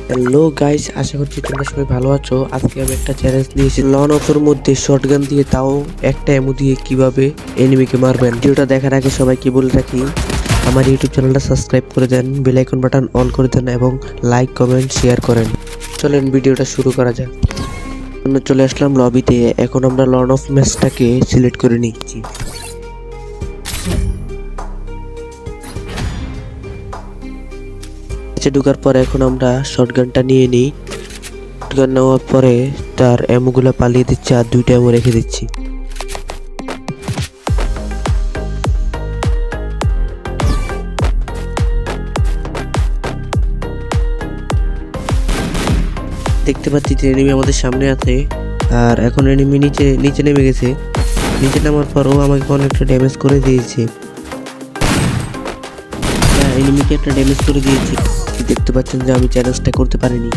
Hello guys, আশা করছি তোমরা সবাই ভালো আছো। আজকে আমি একটা চ্যালেঞ্জ নিয়েছি, লন অফের মধ্যে শটগান দিয়ে, তাও একটা এমো দিয়ে কিভাবে এনিমিকে মারবেন। ভিডিওটা দেখার আগে সবাইকে বলে রাখি, আমার ইউটিউব চ্যানেলটা সাবস্ক্রাইব করে দেন, বেল আইকন বাটন অন করে দেন এবং লাইক কমেন্ট শেয়ার করেন। চলেন ভিডিওটা শুরু করা যাক। চলে আসলাম লবিতে। এখন আমরা লন অফ ম্যাচটাকে সিলেক্ট করে নিচ্ছি। ঢোকার পর এখন আমরা শটগানটা নিয়ে নিই। শটগান নেওয়ার পরে তার এমোগুলো পালিয়ে দিচ্ছি আর দুইটা এমো রেখে দিচ্ছি। দেখতে পাচ্ছি যে এনিমি আমাদের সামনে আছে, আর এখন এনিমি নিচে নিচে নেমে গেছে। নিচে নামার পর ও আমাকে অনেকটা ড্যামেজ করে দিয়েছে। এনিমিকে একটা ড্যামেজ করে দিয়েছি। দেখতে পাচ্ছেন যে আমি চ্যালেঞ্জটা করতে পারিনি।